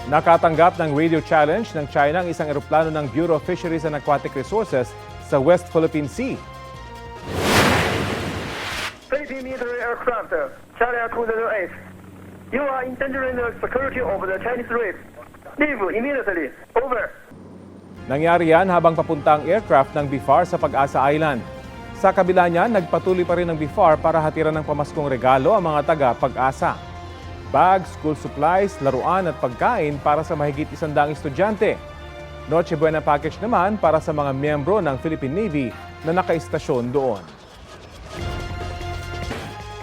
Nakatanggap ng radio challenge ng China ang isang eroplano ng Bureau of Fisheries and Aquatic Resources sa West Philippine Sea. Philippine military aircraft, China 208. You are endangering the security of the Chinese Reef. Leave immediately. Over. Nangyari yan habang papunta ang aircraft ng BIFAR sa Pag-asa Island. Sa kabila niyan, nagpatuloy pa rin ng BIFAR para hatiran ng pamaskong regalo ang mga taga Pag-asa. Bags, school supplies, laruan at pagkain para sa mahigit 100 estudyante. Noche Buena package naman para sa mga miyembro ng Philippine Navy na nakaistasyon doon.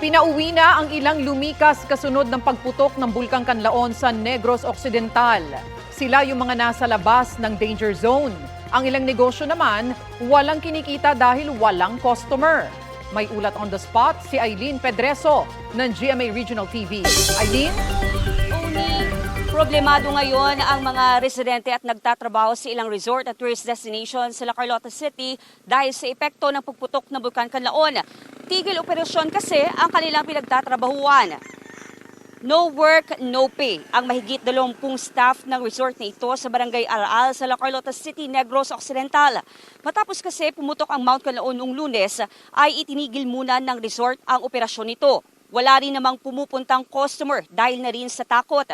Pinauwi na ang ilang lumikas kasunod ng pagputok ng Bulkang Kanlaon sa Negros Occidental. Sila yung mga nasa labas ng danger zone. Ang ilang negosyo naman, walang kinikita dahil walang customer. May ulat on the spot si Eileen Pedreso ng GMA Regional TV. Eileen? Problemado ngayon ang mga residente at nagtatrabaho sa ilang resort at tourist destinations sa La Carlota City dahil sa epekto ng pagputok ng Bulkan Kanlaon. Tigil operasyon kasi ang kanilang pinagtatrabahuan. No work, no pay ang mahigit 20 staff ng resort na ito sa Barangay Aral sa La Carlota City, Negros Occidental. Matapos kasi pumutok ang Mount Kanlaon noong Lunes, ay itinigil muna ng resort ang operasyon nito. Wala rin namang pumupuntang customer dahil na rin sa takot.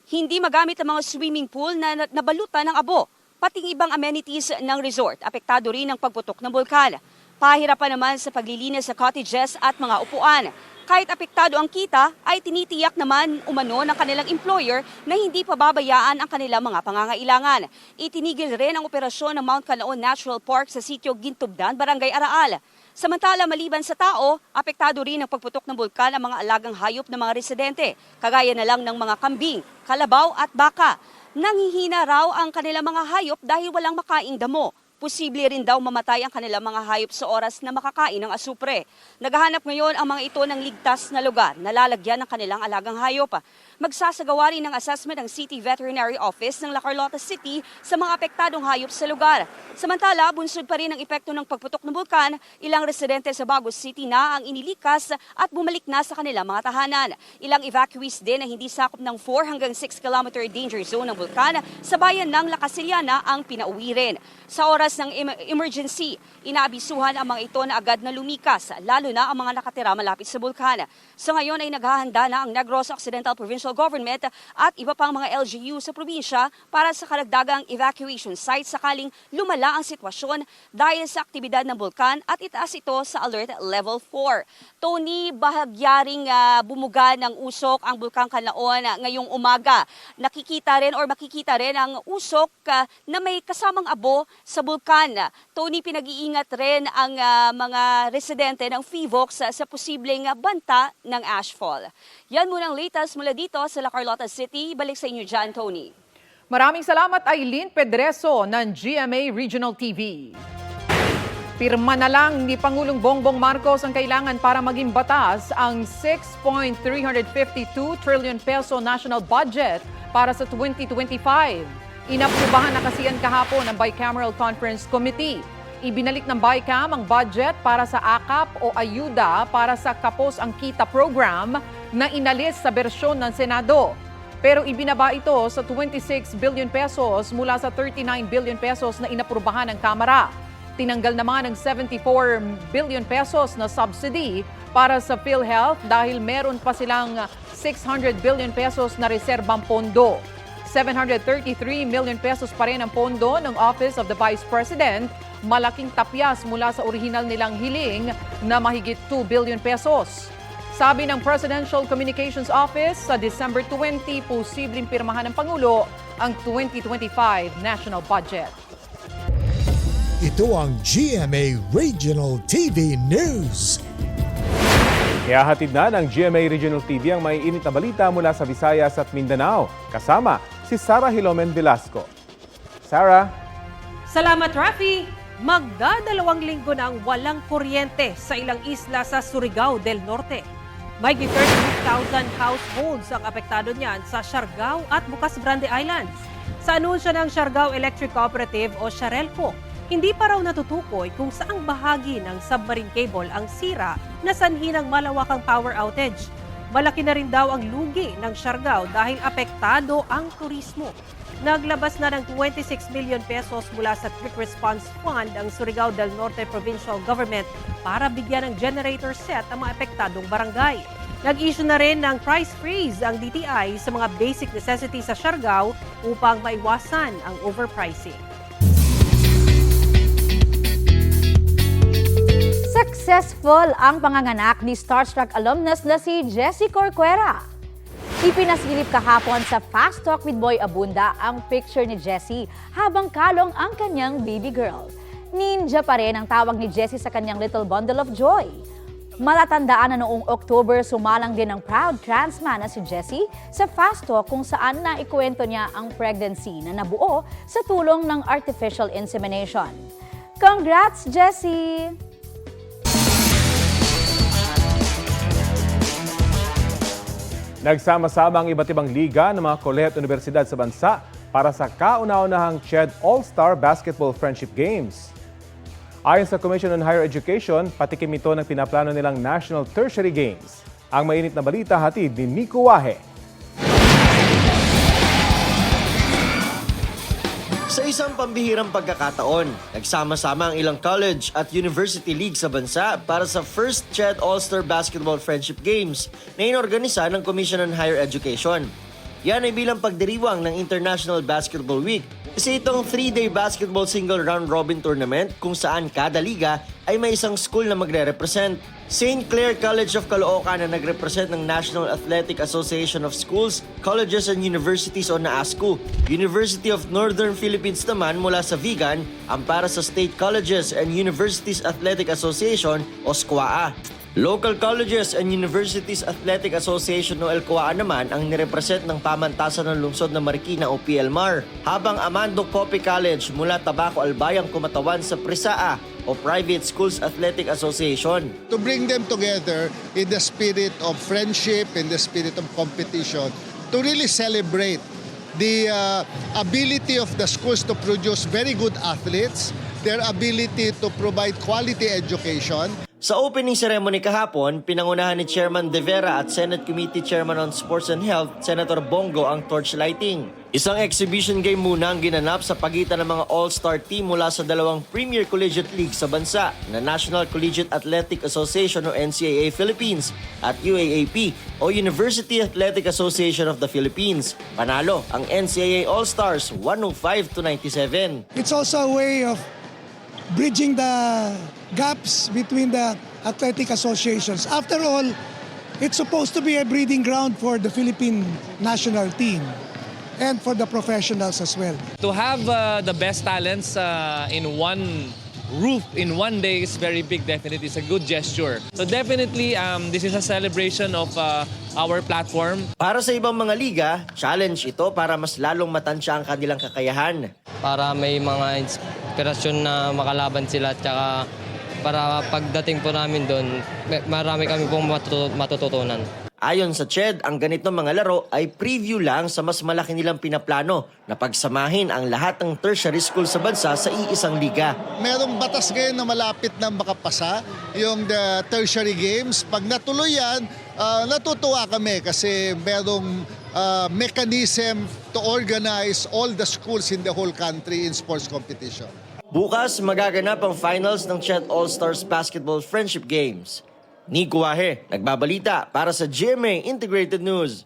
Hindi magamit ang mga swimming pool na nabalutan ng abo. Pating ibang amenities ng resort, apektado rin ng pagputok ng bulkan. Pahirapan naman sa paglilinis sa cottages at mga upuan. Kahit apektado ang kita, ay tinitiyak naman umano ng kanilang employer na hindi pababayaan ang kanilang mga pangangailangan. Itinigil rin ang operasyon ng Mount Kanlaon Natural Park sa sitio Gintubdan, Barangay Araal. Samantala, maliban sa tao, apektado rin ang pagputok ng bulkan ang mga alagang hayop ng mga residente, kagaya na lang ng mga kambing, kalabaw at baka. Nanghihina raw ang kanilang mga hayop dahil walang makaing damo. Posible rin daw mamatay ang kanilang mga hayop sa oras na makakain ng asupre. Naghahanap ngayon ang mga ito ng ligtas na lugar na lalagyan ng kanilang alagang hayop. Magsasagawa rin ng assessment ng City Veterinary Office ng La Carlota City sa mga apektadong hayop sa lugar. Samantala, bunsod pa rin ang epekto ng pagputok ng bulkan, ilang residente sa Bagos City na ang inilikas at bumalik na sa kanilang mga tahanan. Ilang evacuees din na hindi sakop ng 4 hanggang 6 kilometer danger zone ng bulkan sa bayan ng La Casillana ang pinauwi rin. Sa oras ng emergency, inaabisuhan ang mga ito na agad na lumikas, lalo na ang mga nakatira malapit sa bulkan. So ngayon ay naghahanda na ang Negros Occidental Provincial Government at iba pang mga LGU sa probinsya para sa karagdagang evacuation site sakaling lumala ang sitwasyon dahil sa aktibidad ng bulkan at itaas ito sa Alert Level 4. Tony, bahagyaring bumuga ng usok ang Bulkang Kanlaon ngayong umaga. Nakikita rin or makikita rin ang usok na may kasamang abo sa bulkan. Tony, pinag-iingat rin ang mga residente ng FIVOX sa posibleng banta ng ashfall. Yan muna ang latest mula dito sa La Carlota City. Balik sa inyo dyan, Tony. Maraming salamat, Eileen Pedreso ng GMA Regional TV. Pirma na lang ni Pangulong Bongbong Marcos ang kailangan para maging batas ang 6.352 trillion peso national budget para sa 2025. Inaprubahan na kasi yan kahapon ng Bicameral Conference Committee. Ibinalik ng BICAM ang budget para sa AKAP o ayuda para sa Kapos ang Kita program na inalis sa bersyon ng Senado. Pero ibinaba ito sa 26 billion pesos mula sa 39 billion pesos na inaprubahan ng Kamara. Tinanggal naman ang 74 billion pesos na subsidy para sa PhilHealth dahil meron pa silang 600 billion pesos na reserbang pondo. 733 million pesos pa rin ang pondo ng Office of the Vice President, malaking tapyas mula sa orihinal nilang hiling na mahigit 2 billion pesos. Sabi ng Presidential Communications Office, sa December 20, posibleng pirmahan ng Pangulo ang 2025 national budget. Ito ang GMA Regional TV News. Kaya hatid na ng GMA Regional TV ang may init na balita mula sa Visayas at Mindanao. Kasama si Sarah Hilomen Velasco. Sarah? Salamat, Rafi! Magdadalawang linggo na ang walang kuryente sa ilang isla sa Surigao del Norte. May 32,000 households ang apektado niyan sa Siargao at Bukas Grande Islands. Sa anunsyo ng Siargao Electric Cooperative o Siarelco, hindi pa raw natutukoy kung saang bahagi ng submarine cable ang sira na sanhi ng malawakang power outage. Malaki na rin daw ang lugi ng Siargao dahil apektado ang turismo. Naglabas na ng 26 million pesos mula sa Quick Response Fund ang Surigao del Norte Provincial Government para bigyan ng generator set ang mga apektadong barangay. Nag-issue na rin ng price freeze ang DTI sa mga basic necessities sa Siargao upang maiwasan ang overpricing. Successful ang panganganak ni Starstruck alumnus na si Jessie Corcuera. Ipinasilip kahapon sa Fast Talk with Boy Abunda ang picture ni Jessie habang kalong ang kanyang baby girl. Ninja pa rin ang tawag ni Jessie sa kanyang little bundle of joy. Matatandaan na noong October sumalang din ang proud trans man na si Jessie sa Fast Talk kung saan naikwento niya ang pregnancy na nabuo sa tulong ng artificial insemination. Congrats, Jessie! Nagsama-sama ang iba't ibang liga ng mga kolehiyo at universidad sa bansa para sa kauna-unahang CHED All-Star Basketball Friendship Games. Ayon sa Commission on Higher Education, patikim ito ng pinaplano nilang National Tertiary Games. Ang mainit na balita hatid ni Nico Wahe. Sa isang pambihirang pagkakataon, nagsama-sama ang ilang college at university league sa bansa para sa first CHED All-Star Basketball Friendship Games na inorganisa ng Commission on Higher Education. Yan ay bilang pagdiriwang ng International Basketball Week. Kasi itong 3-day basketball single round-robin tournament kung saan kada liga ay may isang school na magre-represent. St. Clair College of Caloocan na nagrepresent ng National Athletic Association of Schools, Colleges and Universities o NAASCU. University of Northern Philippines naman mula sa Vigan ang para sa State Colleges and Universities Athletic Association o SCUAA. Local Colleges and Universities Athletic Association o LCOA naman ang nirepresent ng pamantasan ng lungsod ng Marikina o PLMAR, habang Amando Pope College mula Tabaco Albayang kumatawan sa PRISAA o Private Schools Athletic Association. To bring them together in the spirit of friendship, in the spirit of competition, to really celebrate the ability of the schools to produce very good athletes, their ability to provide quality education. Sa opening ceremony kahapon, pinangunahan ni Chairman De Vera at Senate Committee Chairman on Sports and Health, Senator Bongo ang torchlighting. Isang exhibition game muna ang ginanap sa pagitan ng mga all-star team mula sa dalawang Premier Collegiate League sa bansa na National Collegiate Athletic Association o NCAA Philippines at UAAP o University Athletic Association of the Philippines. Panalo ang NCAA All-Stars 105-97. It's also a way of bridging the gaps between the athletic associations. After all, it's supposed to be a breeding ground for the Philippine national team and for the professionals as well. To have the best talents in one roof in one day is very big. Definitely, it's a good gesture. So definitely, this is a celebration of our platform. Para sa ibang mga liga, challenge ito para mas lalong matansya ang kanilang kakayahan. Para may mga inspirasyon na makalaban sila, tsaka para pagdating po namin doon, marami kami pong matututunan. Ayon sa CHED, ang ganitong mga laro ay preview lang sa mas malaki nilang pinaplano na pagsamahin ang lahat ng tertiary school sa bansa sa iisang liga. Merong batas ngayon na malapit na makapasa, yung the tertiary games. Pag natuloy yan, natutuwa kami kasi merong mechanism to organize all the schools in the whole country in sports competition. Bukas, magaganap ang finals ng CHED All-Stars Basketball Friendship Games. Nico Wahe, nagbabalita para sa GMA Integrated News.